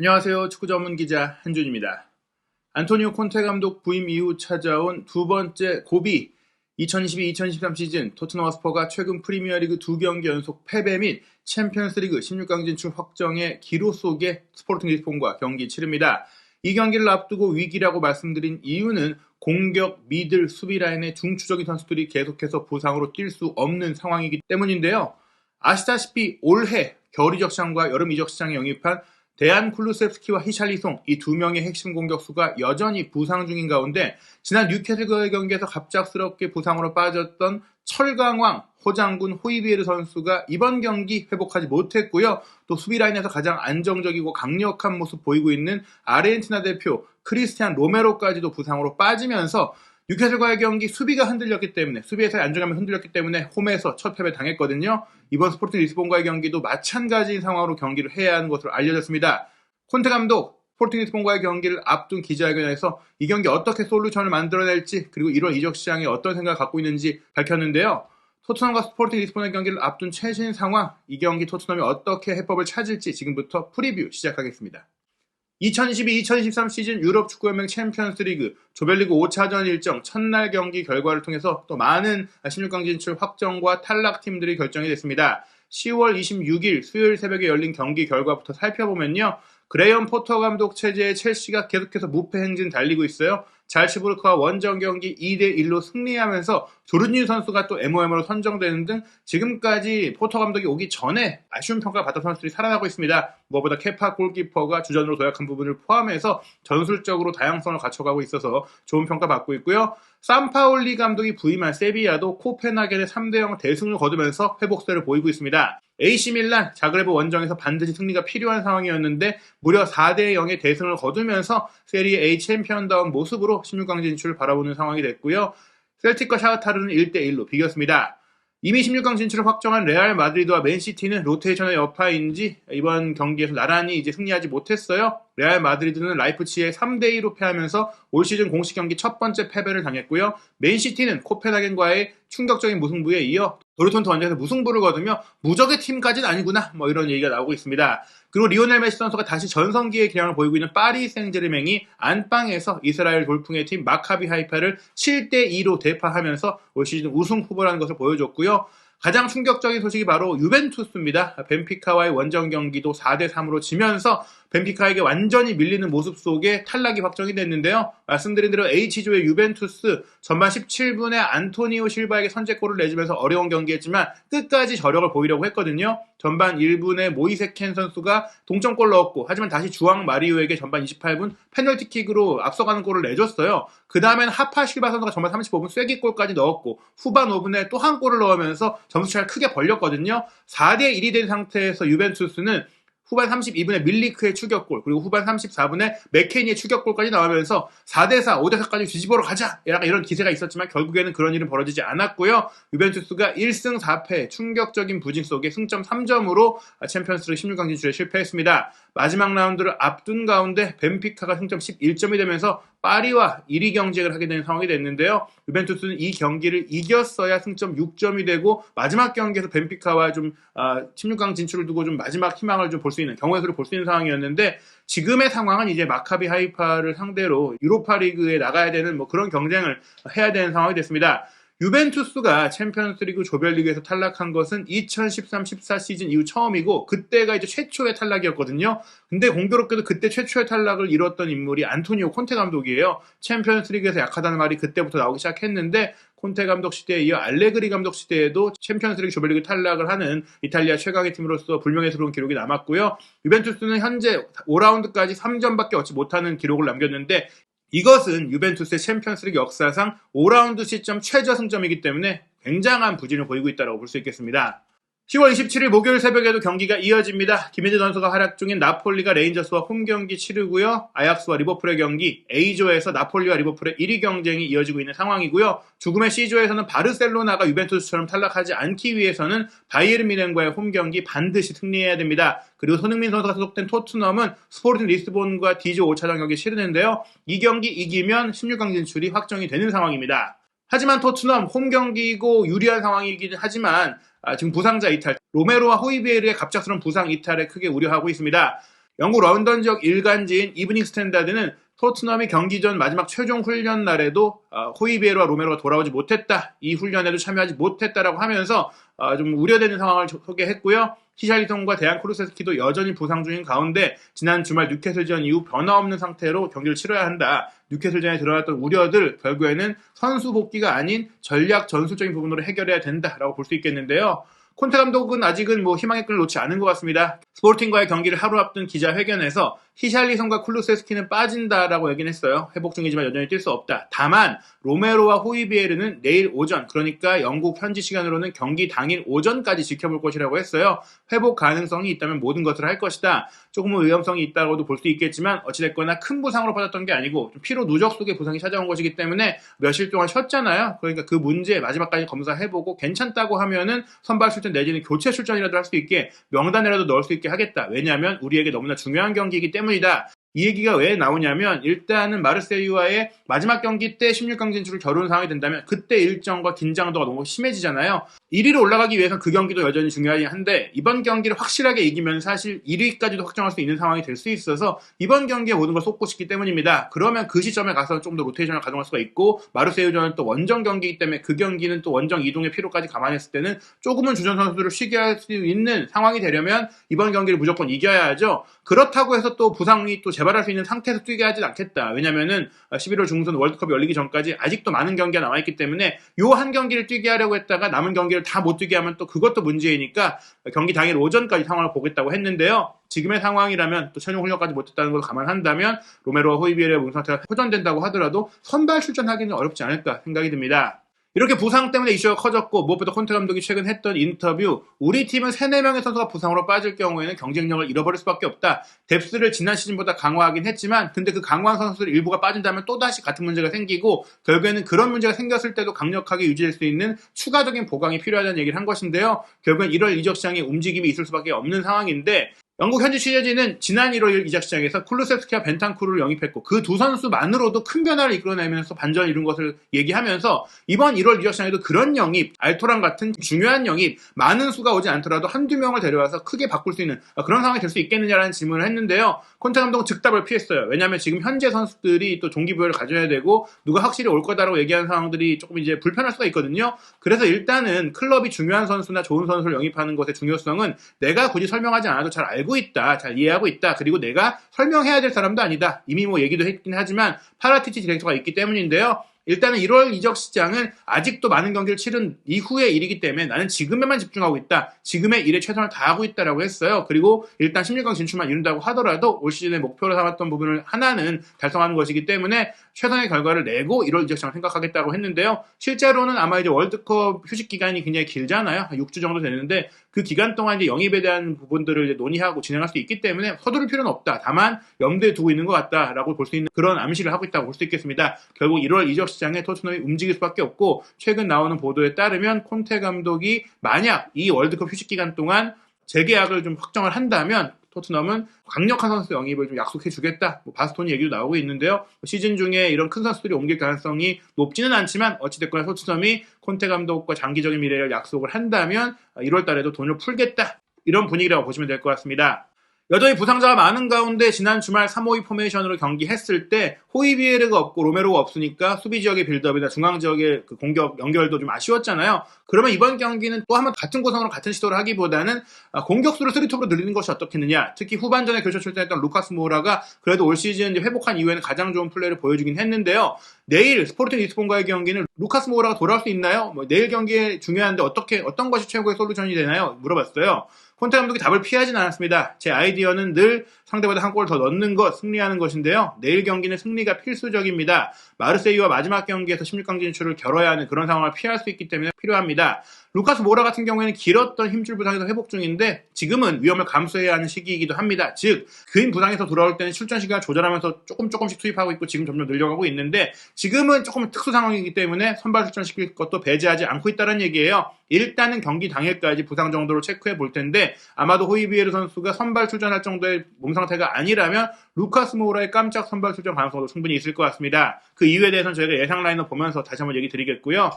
안녕하세요. 축구 전문 기자 한준입니다. 안토니오 콘테 감독 부임 이후 찾아온 두 번째 고비. 2022-2023 시즌 토트넘 허스퍼가 최근 프리미어리그 2경기 연속 패배 및 챔피언스리그 16강 진출 확정의 기로 속에 스포팅 리스본과 경기 치릅니다. 이 경기를 앞두고 위기라고 말씀드린 이유는 공격, 미들, 수비 라인의 중추적인 선수들이 계속해서 부상으로 뛸 수 없는 상황이기 때문인데요. 아시다시피 올해 겨울 이적 시장과 여름 이적 시장에 영입한 데안 쿨루셉스키와 히샬리송 이 두 명의 핵심 공격수가 여전히 부상 중인 가운데 지난 뉴캐슬과의 경기에서 갑작스럽게 부상으로 빠졌던 철강왕 호장군 호이비에르 선수가 이번 경기 회복하지 못했고요. 또 수비 라인에서 가장 안정적이고 강력한 모습 보이고 있는 아르헨티나 대표 크리스티안 로메로까지도 부상으로 빠지면서 뉴캐슬과의 경기 수비가 흔들렸기 때문에 수비에서의 안정감이 흔들렸기 때문에 홈에서 첫 패배 당했거든요. 이번 스포팅 리스본과의 경기도 마찬가지인 상황으로 경기를 해야 하는 것으로 알려졌습니다. 콘테 감독 스포팅 리스본과의 경기를 앞둔 기자회견에서 이 경기 어떻게 솔루션을 만들어낼지 그리고 1월 이적 시장에 어떤 생각을 갖고 있는지 밝혔는데요. 토트넘과 스포팅 리스본의 경기를 앞둔 최신 상황, 이 경기 토트넘이 어떻게 해법을 찾을지 지금부터 프리뷰 시작하겠습니다. 2022-2023 시즌 유럽 축구연맹 챔피언스리그 조별리그 5차전 일정 첫날 경기 결과를 통해서 또 많은 16강 진출 확정과 탈락 팀들이 결정이 됐습니다. 10월 26일 수요일 새벽에 열린 경기 결과부터 살펴보면요. 그레이엄 포터 감독 체제의 첼시가 계속해서 무패 행진 달리고 있어요. 잘츠부르크와 원정 경기 2대1로 승리하면서 조르니유 선수가 또 MOM으로 선정되는 등 지금까지 포터 감독이 오기 전에 아쉬운 평가를 받던 선수들이 살아나고 있습니다. 무엇보다 케파 골키퍼가 주전으로 도약한 부분을 포함해서 전술적으로 다양성을 갖춰가고 있어서 좋은 평가 받고 있고요. 산파올리 감독이 부임한 세비야도 코펜하겐의 3대0 대승을 거두면서 회복세를 보이고 있습니다. AC 밀란 자그레브 원정에서 반드시 승리가 필요한 상황이었는데 무려 4대0의 대승을 거두면서 세리에 A 챔피언다운 모습으로 16강 진출을 바라보는 상황이 됐고요. 셀틱과 샤흐타르는 1대1로 비겼습니다. 이미 16강 진출을 확정한 레알 마드리드와 맨시티는 로테이션의 여파인지 이번 경기에서 나란히 이제 승리하지 못했어요. 레알 마드리드는 라이프치히에 3대2로 패하면서 올 시즌 공식 경기 첫 번째 패배를 당했고요. 맨시티는 코펜하겐과의 충격적인 무승부에 이어 도르트문트 원정에서 무승부를 거두며 무적의 팀까지는 아니구나 이런 얘기가 나오고 있습니다. 그리고 리오넬 메시 선수가 다시 전성기의 기량을 보이고 있는 파리 생제르맹이 안방에서 이스라엘 돌풍의 팀 마카비 하이파를 7대2로 대파하면서 올 시즌 우승 후보라는 것을 보여줬고요. 가장 충격적인 소식이 바로 유벤투스입니다. 벤피카와의 원정 경기도 4대3으로 지면서 벤피카에게 완전히 밀리는 모습 속에 탈락이 확정이 됐는데요. 말씀드린 대로 H조의 유벤투스 전반 17분에 안토니오 실바에게 선제골을 내주면서 어려운 경기였지만 끝까지 저력을 보이려고 했거든요. 전반 1분에 모이세 켄 선수가 동점골 넣었고 하지만 다시 주앙 마리오에게 전반 28분 페널티킥으로 앞서가는 골을 내줬어요. 그 다음에는 하파 실바 선수가 전반 35분 쐐기골까지 넣었고 후반 5분에 또 한 골을 넣으면서 점수차를 크게 벌렸거든요. 4대1이 된 상태에서 유벤투스는 후반 32분에 밀리크의 추격골 그리고 후반 34분에 맥케인의 추격골까지 나오면서 4대4, 5대4까지 뒤집어러 가자 약간 이런 기세가 있었지만 결국에는 그런 일은 벌어지지 않았고요. 유벤투스가 1승 4패 충격적인 부진 속에 승점 3점으로 챔피언스리그 16강 진출에 실패했습니다. 마지막 라운드를 앞둔 가운데 벤피카가 승점 11점이 되면서 파리와 1위 경쟁을 하게 되는 상황이 됐는데요. 유벤투스는 이 경기를 이겼어야 승점 6점이 되고 마지막 경기에서 벤피카와 좀 16강 진출을 두고 좀 마지막 희망을 좀 볼 수 있는 경우의 수를 볼 수 있는 상황이었는데 지금의 상황은 이제 마카비 하이파를 상대로 유로파리그에 나가야 되는 그런 경쟁을 해야 되는 상황이 됐습니다. 유벤투스가 챔피언스리그 조별리그에서 탈락한 것은 2013-14 시즌 이후 처음이고 그때가 이제 최초의 탈락이었거든요. 근데 공교롭게도 그때 최초의 탈락을 이뤘던 인물이 안토니오 콘테 감독이에요. 챔피언스리그에서 약하다는 말이 그때부터 나오기 시작했는데 콘테 감독 시대에 이어 알레그리 감독 시대에도 챔피언스리그 조별리그 탈락을 하는 이탈리아 최강의 팀으로서 불명예스러운 기록이 남았고요. 유벤투스는 현재 5라운드까지 3점밖에 얻지 못하는 기록을 남겼는데 이것은 유벤투스의 챔피언스리그 역사상 5라운드 시점 최저 승점이기 때문에 굉장한 부진을 보이고 있다고 볼 수 있겠습니다. 10월 27일 목요일 새벽에도 경기가 이어집니다. 김민재 선수가 활약 중인 나폴리가 레인저스와 홈경기 치르고요. 아약스와 리버풀의 경기 A조에서 나폴리와 리버풀의 1위 경쟁이 이어지고 있는 상황이고요. 죽음의 C조에서는 바르셀로나가 유벤투스처럼 탈락하지 않기 위해서는 바이에른 뮌헨과의 홈경기 반드시 승리해야 됩니다. 그리고 손흥민 선수가 소속된 토트넘은 스포팅 리스본과 D조 5차전 경기 치르는데요. 이 경기 이기면 16강 진출이 확정이 되는 상황입니다. 하지만 토트넘 홈경기이고 유리한 상황이긴 하지만 지금 부상자 이탈, 로메로와 호이비에르의 갑작스러운 부상 이탈에 크게 우려하고 있습니다. 영국 런던 지역 일간지인 이브닝 스탠다드는 토트넘이 경기 전 마지막 최종 훈련 날에도 호이비에르와 로메로가 돌아오지 못했다. 이 훈련에도 참여하지 못했다라고 하면서 좀 우려되는 상황을 소개했고요. 히샬리송과 데안 쿠루세스키도 여전히 부상 중인 가운데 지난 주말 뉴캐슬전 이후 변화 없는 상태로 경기를 치러야 한다. 뉴캐슬전에 들어갔던 우려들 결국에는 선수 복귀가 아닌 전략 전술적인 부분으로 해결해야 된다라고 볼 수 있겠는데요. 콘테 감독은 아직은 희망의 끈을 놓지 않은 것 같습니다. 스포팅과의 경기를 하루 앞둔 기자회견에서 히샬리송과 쿨루세스키는 빠진다라고 얘기는 했어요. 회복 중이지만 여전히 뛸 수 없다. 다만 로메로와 호이비에르는 내일 오전, 그러니까 영국 현지 시간으로는 경기 당일 오전까지 지켜볼 것이라고 했어요. 회복 가능성이 있다면 모든 것을 할 것이다. 조금은 위험성이 있다고도 볼 수 있겠지만 어찌됐거나 큰 부상으로 빠졌던 게 아니고 좀 피로 누적 속에 부상이 찾아온 것이기 때문에 며칠 동안 쉬었잖아요. 그러니까 그 문제 마지막까지 검사해보고 괜찮다고 하면은 선발 출전 내지는 교체 출전이라도 할 수 있게 명단에라도 넣을 수 있게 하겠다. 왜냐하면 우리에게 너무나 중요한 경기이기 때문이다. 이 얘기가 왜 나오냐면 일단은 마르세유와의 마지막 경기 때 16강 진출을 겨루는 상황이 된다면 그때 일정과 긴장도가 너무 심해지잖아요. 1위로 올라가기 위해서 그 경기도 여전히 중요하긴 한데 이번 경기를 확실하게 이기면 사실 1위까지도 확정할 수 있는 상황이 될 수 있어서 이번 경기에 모든 걸 쏟고 싶기 때문입니다. 그러면 그 시점에 가서 좀 더 로테이션을 가동할 수가 있고 마르세유전은 또 원정 경기이기 때문에 그 경기는 또 원정 이동의 피로까지 감안했을 때는 조금은 주전 선수들을 쉬게 할 수 있는 상황이 되려면 이번 경기를 무조건 이겨야 하죠. 그렇다고 해서 또 부상이 또 재발할 수 있는 상태에서 뛰게 하진 않겠다. 왜냐면은 11월 중순 월드컵이 열리기 전까지 아직도 많은 경기가 남아있기 때문에 요 한 경기를 뛰게 하려고 했다가 남은 경기를 다 못 뛰게 하면 또 그것도 문제이니까 경기 당일 오전까지 상황을 보겠다고 했는데요. 지금의 상황이라면 또 최종 훈련까지 못했다는 걸 감안한다면 로메로와 호이비에르의 몸 상태가 호전된다고 하더라도 선발 출전하기는 어렵지 않을까 생각이 듭니다. 이렇게 부상 때문에 이슈가 커졌고 무엇보다 콘테 감독이 최근 했던 인터뷰 우리 팀은 3-4명의 선수가 부상으로 빠질 경우에는 경쟁력을 잃어버릴 수밖에 없다. 뎁스를 지난 시즌보다 강화하긴 했지만 근데 그 강화한 선수들 일부가 빠진다면 또다시 같은 문제가 생기고 결국에는 그런 문제가 생겼을 때도 강력하게 유지할 수 있는 추가적인 보강이 필요하다는 얘기를 한 것인데요. 결국엔 1월 이적 시장에 움직임이 있을 수밖에 없는 상황인데 영국 현지 취재진은 지난 1월 이적 시장에서 쿨루세스키와 벤탄쿠르를 영입했고 그 두 선수만으로도 큰 변화를 이끌어내면서 반전을 이룬 것을 얘기하면서 이번 1월 이적 시장에도 그런 영입, 알토란 같은 중요한 영입, 많은 수가 오지 않더라도 한두 명을 데려와서 크게 바꿀 수 있는 그런 상황이 될 수 있겠느냐라는 질문을 했는데요. 콘테 감독은 즉답을 피했어요. 왜냐하면 지금 현재 선수들이 또 동기부여를 가져야 되고 누가 확실히 올 거다라고 얘기하는 상황들이 조금 이제 불편할 수가 있거든요. 그래서 일단은 클럽이 중요한 선수나 좋은 선수를 영입하는 것의 중요성은 내가 굳이 설명하지 않아도 잘 알고 있다. 잘 이해하고 있다. 그리고 내가 설명해야 될 사람도 아니다. 이미 얘기도 했긴 하지만 파라티치 디렉터가 있기 때문인데요. 일단은 1월 이적 시장은 아직도 많은 경기를 치른 이후의 일이기 때문에 나는 지금에만 집중하고 있다. 지금의 일에 최선을 다하고 있다라고 했어요. 그리고 일단 16강 진출만 이룬다고 하더라도 올 시즌의 목표로 삼았던 부분을 하나는 달성하는 것이기 때문에 최선의 결과를 내고 1월 이적 시장을 생각하겠다고 했는데요. 실제로는 아마 이제 월드컵 휴식 기간이 굉장히 길잖아요. 6주 정도 되는데 그 기간 동안 이제 영입에 대한 부분들을 이제 논의하고 진행할 수 있기 때문에 서두를 필요는 없다. 다만 염두에 두고 있는 것 같다라고 볼 수 있는 그런 암시를 하고 있다고 볼 수 있겠습니다. 결국 1월 이적 시장에 토트넘이 움직일 수밖에 없고 최근 나오는 보도에 따르면 콘테 감독이 만약 이 월드컵 휴식 기간 동안 재계약을 좀 확정을 한다면 토트넘은 강력한 선수 영입을 좀 약속해 주겠다. 바스토니 얘기도 나오고 있는데요. 시즌 중에 이런 큰 선수들이 옮길 가능성이 높지는 않지만 어찌됐거나 토트넘이 콘테 감독과 장기적인 미래를 약속을 한다면 1월 달에도 돈을 풀겠다. 이런 분위기라고 보시면 될 것 같습니다. 여전히 부상자가 많은 가운데 지난 주말 3-5-2 포메이션으로 경기했을 때 호이비에르가 없고 로메로가 없으니까 수비 지역의 빌드업이나 중앙 지역의 그 공격 연결도 좀 아쉬웠잖아요. 그러면 이번 경기는 또 한번 같은 구성으로 같은 시도를 하기보다는 공격수를 3톱으로 늘리는 것이 어떻겠느냐. 특히 후반전에 교체 출전했던 루카스 모우라가 그래도 올 시즌 회복한 이후에는 가장 좋은 플레이를 보여주긴 했는데요. 내일 스포르팅 리스본과의 경기는 루카스 모우라가 돌아올 수 있나요? 내일 경기에 중요한데 어떤 것이 최고의 솔루션이 되나요? 물어봤어요. 콘테 감독이 답을 피하진 않았습니다. 제 아이디어는 늘 상대보다 한 골 더 넣는 것, 승리하는 것인데요. 내일 경기는 승리가 필수적입니다. 마르세유와 마지막 경기에서 16강 진출을 겨뤄야 하는 그런 상황을 피할 수 있기 때문에 필요합니다. 루카스 모라 같은 경우에는 길었던 힘줄 부상에서 회복 중인데 지금은 위험을 감수해야 하는 시기이기도 합니다. 즉, 긴 부상에서 돌아올 때는 출전 시간을 조절하면서 조금씩 투입하고 있고 지금 점점 늘려가고 있는데 지금은 조금 특수 상황이기 때문에 선발 출전시킬 것도 배제하지 않고 있다는 얘기예요. 일단은 경기 당일까지 부상 정도로 체크해 볼 텐데 아마도 호이비에르 선수가 선발 출전할 정도의 몸 상태가 아니라면 루카스 모우라의 깜짝 선발 출전 가능성도 충분히 있을 것 같습니다. 그 이유에 대해서는 저희가 예상 라인업 보면서 다시 한번 얘기 드리겠고요.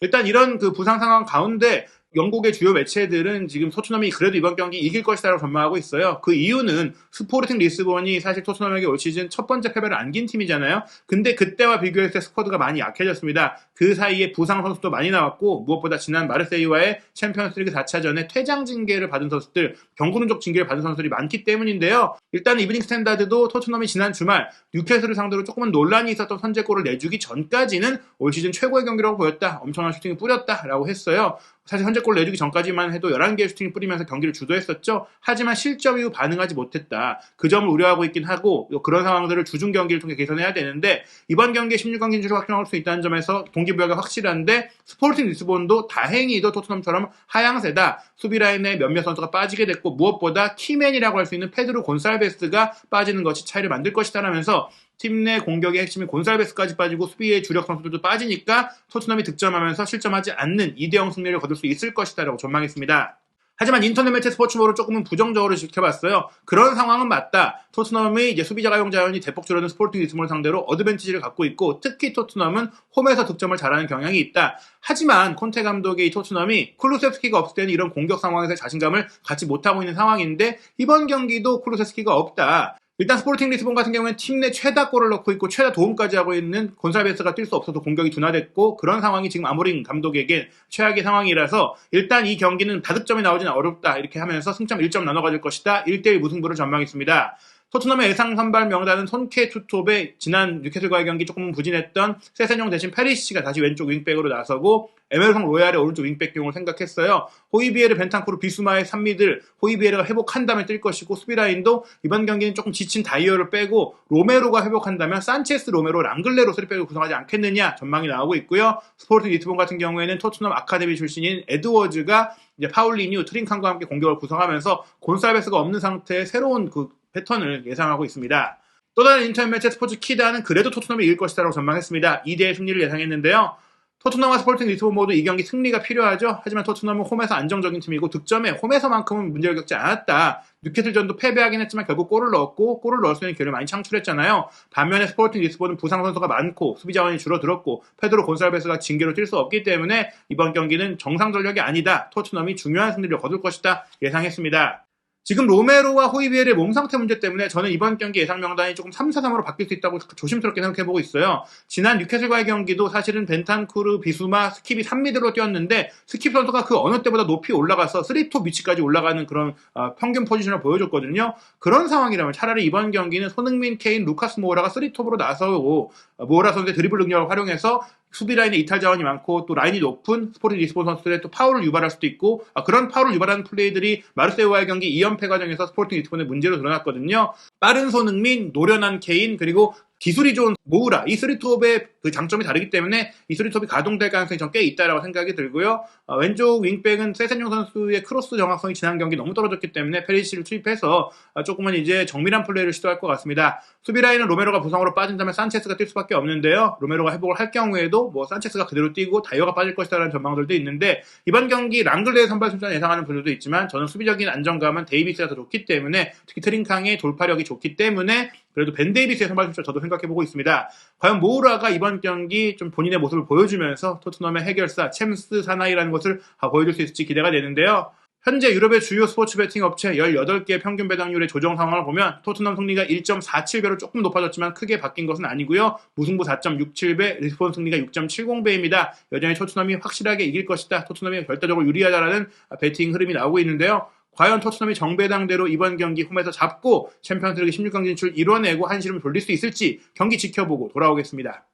일단 이런 그 부상 상황 가운데 영국의 주요 매체들은 지금 토트넘이 그래도 이번 경기 이길 것이라고 전망하고 있어요. 그 이유는 스포르팅 리스본이 사실 토트넘에게 올 시즌 첫 번째 패배를 안긴 팀이잖아요. 근데 그때와 비교했을 때 스쿼드가 많이 약해졌습니다. 그 사이에 부상 선수도 많이 나왔고 무엇보다 지난 마르세유와의 챔피언스리그 4차전에 퇴장 징계를 받은 선수들, 경고 누적 징계를 받은 선수들이 많기 때문인데요. 일단 이브닝 스탠다드도 토트넘이 지난 주말 뉴캐슬을 상대로 조금은 논란이 있었던 선제골을 내주기 전까지는 올 시즌 최고의 경기라고 보였다. 엄청난 슈팅을 뿌렸다라고 했어요. 사실 선제골 내주기 전까지만 해도 11개의 슈팅을 뿌리면서 경기를 주도했었죠. 하지만 실점 이후 반응하지 못했다. 그 점을 우려하고 있긴 하고 그런 상황들을 주중 경기를 통해 개선해야 되는데 이번 경기에 16강 진출을 확정할 수 있다는 점에서 동기부여가 확실한데 스포르팅 리스본도 다행히도 토트넘처럼 하향세다. 수비 라인에 몇몇 선수가 빠지게 됐고 무엇보다 키맨이라고 할 수 있는 페드로 곤살베스가 빠지는 것이 차이를 만들 것이다라면서 팀 내 공격의 핵심인 곤살베스까지 빠지고 수비의 주력 선수들도 빠지니까 토트넘이 득점하면서 실점하지 않는 2대0 승리를 거둘 수 있을 것이다라고 전망했습니다. 하지만 인터넷 매체 스포츠모를 조금은 부정적으로 지켜봤어요. 그런 상황은 맞다. 토트넘이 이제 수비 자가용 자원이 대폭 줄어든 스포르팅 리스본을 상대로 어드밴티지를 갖고 있고 특히 토트넘은 홈에서 득점을 잘하는 경향이 있다. 하지만 콘테 감독의 이 토트넘이 쿨루세스키가 없을 때는 이런 공격 상황에서 자신감을 갖지 못하고 있는 상황인데 이번 경기도 쿨루세스키가 없다. 일단 스포르팅 리스본 같은 경우에는 팀 내 최다골을 넣고 있고 최다 도움까지 하고 있는 곤살베스가 뛸 수 없어서 공격이 둔화됐고 그런 상황이 지금 아모린 감독에게 최악의 상황이라서 일단 이 경기는 다득점이 나오지는 어렵다 이렇게 하면서 승점 1점 나눠 가질 것이다. 1대1 무승부를 전망했습니다. 토트넘의 예상 선발 명단은 손케 투톱에 지난 뉴캐슬과의 경기 조금 부진했던 세세뇽 대신 페리시치가 다시 왼쪽 윙백으로 나서고 에메르송 로얄의 오른쪽 윙백용을 생각했어요. 호이비에르, 벤탄쿠르, 비수마의 3미들 호이비에르가 회복한다면 뛸 것이고 수비라인도 이번 경기는 조금 지친 다이어를 빼고 로메로가 회복한다면 산체스, 로메로, 랑글레로 3백을 구성하지 않겠느냐 전망이 나오고 있고요. 스포르팅 리스본 같은 경우에는 토트넘 아카데미 출신인 에드워즈가 이제 파울리뉴, 트링칸과 함께 공격을 구성하면서 곤살베스가 없는 상태의 새로운 그 패턴을 예상하고 있습니다. 또 다른 인터넷 매체 스포츠 키다는 그래도 토트넘이 이길 것이라고 전망했습니다. 2대1 승리를 예상했는데요. 토트넘과 스포르팅 리스본 모두 이 경기 승리가 필요하죠. 하지만 토트넘은 홈에서 안정적인 팀이고 득점에 홈에서만큼은 문제를 겪지 않았다. 뉴캐슬전도 패배하긴 했지만 결국 골을 넣었고 골을 넣을 수 있는 기회를 많이 창출했잖아요. 반면에 스포르팅 리스본은 부상 선수가 많고 수비 자원이 줄어들었고 페드로 곤살베스가 징계로 뛸 수 없기 때문에 이번 경기는 정상 전력이 아니다. 토트넘이 중요한 승리를 거둘 것이다 예상했습니다. 지금 로메로와 호이비에르의 몸 상태 문제 때문에 저는 이번 경기 예상 명단이 조금 3-4-3으로 바뀔 수 있다고 조심스럽게 생각해보고 있어요. 지난 뉴캐슬과의 경기도 사실은 벤탄쿠르, 비수마, 스킵이 3미드로 뛰었는데 스킵 선수가 그 어느 때보다 높이 올라가서 3톱 위치까지 올라가는 그런 평균 포지션을 보여줬거든요. 그런 상황이라면 차라리 이번 경기는 손흥민, 케인, 루카스 모우라가 3톱으로 나서고 모우라 선수의 드리블 능력을 활용해서 수비 라인에 이탈 자원이 많고 또 라인이 높은 스포르팅 리스본 선수들의 또 파울을 유발할 수도 있고 그런 파울을 유발하는 플레이들이 마르세유와의 경기 2연패 과정에서 스포르팅 리스본의 문제로 드러났거든요. 빠른 손흥민, 노련한 케인 그리고 기술이 좋은 모우라 이 3톱의 그 장점이 다르기 때문에 이 3톱이 가동될 가능성이 좀 꽤 있다라고 생각이 들고요. 왼쪽 윙백은 세세뇽 선수의 크로스 정확성이 지난 경기 너무 떨어졌기 때문에 페리시를 투입해서 조금은 이제 정밀한 플레이를 시도할 것 같습니다. 수비 라인은 로메로가 부상으로 빠진다면 산체스가 뛸 수밖에 없는데요. 로메로가 회복을 할 경우에도 뭐 산체스가 그대로 뛰고 다이어가 빠질 것이라는 전망들도 있는데 이번 경기 랑글레의 선발 출전 예상하는 분들도 있지만 저는 수비적인 안정감은 데이비스가 더 좋기 때문에 특히 트링캉의 돌파력이 좋기 때문에 그래도 벤 데이비스의 선발 출전 저도 생각해보고 있습니다. 과연 모우라가 이번 경기 좀 본인의 모습을 보여주면서 토트넘의 해결사 챔스 사나이라는 것을 보여줄 수 있을지 기대가 되는데요. 현재 유럽의 주요 스포츠 베팅 업체 18개의 평균 배당률의 조정 상황을 보면 토트넘 승리가 1.47배로 조금 높아졌지만 크게 바뀐 것은 아니고요. 무승부 4.67배, 리스본 승리가 6.70배입니다. 여전히 토트넘이 확실하게 이길 것이다. 토트넘이 결과적으로 유리하다라는 베팅 흐름이 나오고 있는데요. 과연 토트넘이 정배당대로 이번 경기 홈에서 잡고 챔피언스리그 16강 진출 이뤄내고 한시름 돌릴 수 있을지 경기 지켜보고 돌아오겠습니다.